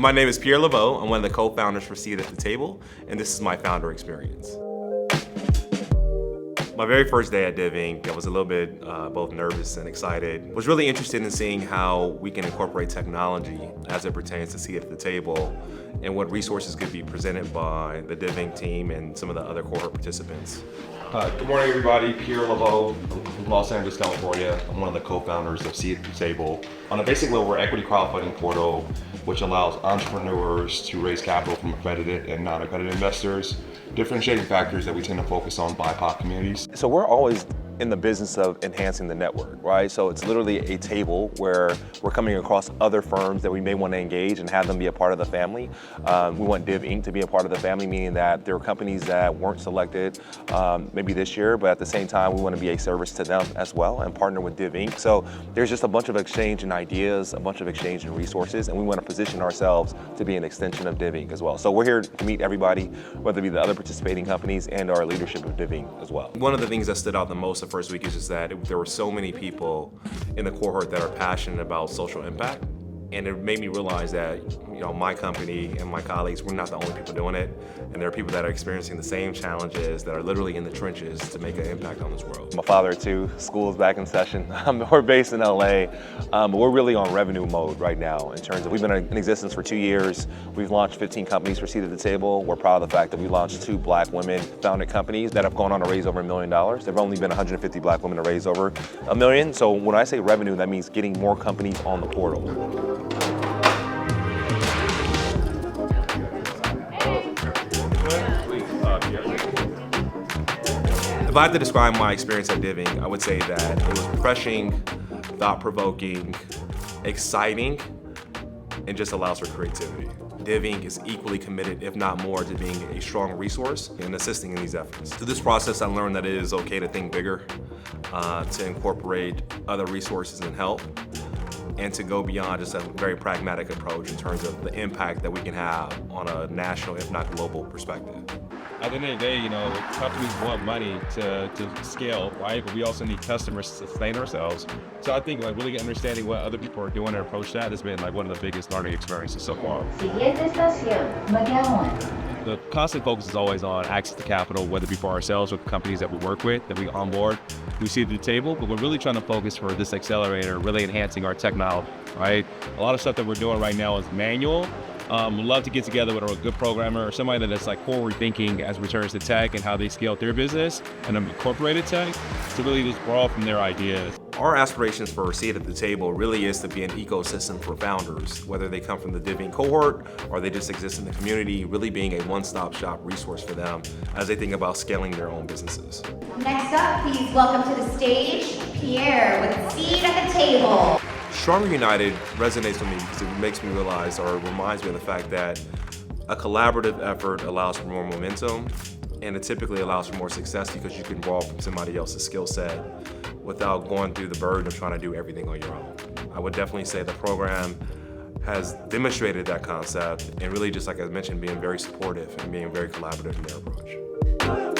My name is Pierre. I'm one of the co-founders for Seat at the Table, and this is my founder experience. My very first day at DivInc, I was a little bit both nervous and excited. Was really interested in seeing how we can incorporate technology as it pertains to Seat at the Table and what resources could be presented by the DivInc team and some of the other cohort participants. Good morning, everybody. Pierre from Los Angeles, California. I'm one of the co-founders of Seat at the Table. On a basic level, we're an equity crowdfunding portal which allows entrepreneurs to raise capital from accredited and non-accredited investors. Differentiating factors that we tend to focus on BIPOC communities. So we're always in the business of enhancing the network, right? So it's literally a table where we're coming across other firms that we may want to engage and have them be a part of the family. We want DivInc to be a part of the family, meaning that there are companies that weren't selected maybe this year, but at the same time, we want to be a service to them as well and partner with DivInc. So there's just a bunch of exchange in ideas, a bunch of exchange in resources, and we want to position ourselves to be an extension of DivInc as well. So we're here to meet everybody, whether it be the other participating companies and our leadership of DivInc as well. One of the things that stood out the most the first week is just that there were so many people in the cohort that are passionate about social impact. And it made me realize that, my company and my colleagues, we're not the only people doing it. And there are people that are experiencing the same challenges, that are literally in the trenches to make an impact on this world. I'm a father too. School is back in session. We're based in LA, but we're really on revenue mode right now in terms of, we've been in existence for 2 years. We've launched 15 companies for Seat at the Table. We're proud of the fact that we launched 2 Black women founded companies that have gone on to raise over $1 million. There have only been 150 Black women to raise over $1 million. So when I say revenue, that means getting more companies on the portal. If I had to describe my experience at DivInc, I would say that it was refreshing, thought-provoking, exciting, and just allows for creativity. DivInc is equally committed, if not more, to being a strong resource and assisting in these efforts. Through this process, I learned that it is okay to think bigger, to incorporate other resources and help, and to go beyond just a very pragmatic approach in terms of the impact that we can have on a national, if not global, perspective. At the end of the day, companies want money to scale, right? But we also need customers to sustain ourselves. So I think really understanding what other people are doing and approach that has been one of the biggest learning experiences so far. Siguiente estación, McGowan. The constant focus is always on access to capital, whether it be for ourselves or the companies that we work with, that we onboard. We see at the table, but we're really trying to focus for this accelerator, really enhancing our technology, right? A lot of stuff that we're doing right now is manual. We'd love to get together with a good programmer or somebody that's forward thinking as returns to tech and how they scale their business and incorporated tech to really just borrow from their ideas. Our aspirations for Seat at the Table really is to be an ecosystem for founders, whether they come from the DivInc cohort or they just exist in the community, really being a one-stop shop resource for them as they think about scaling their own businesses. Next up, please welcome to the stage, Pierre with Seat at the Table. Stronger United resonates with me because it makes me realize or reminds me of the fact that a collaborative effort allows for more momentum, and it typically allows for more success because you can borrow from somebody else's skill set without going through the burden of trying to do everything on your own. I would definitely say the program has demonstrated that concept and really, just like I mentioned, being very supportive and being very collaborative in their approach.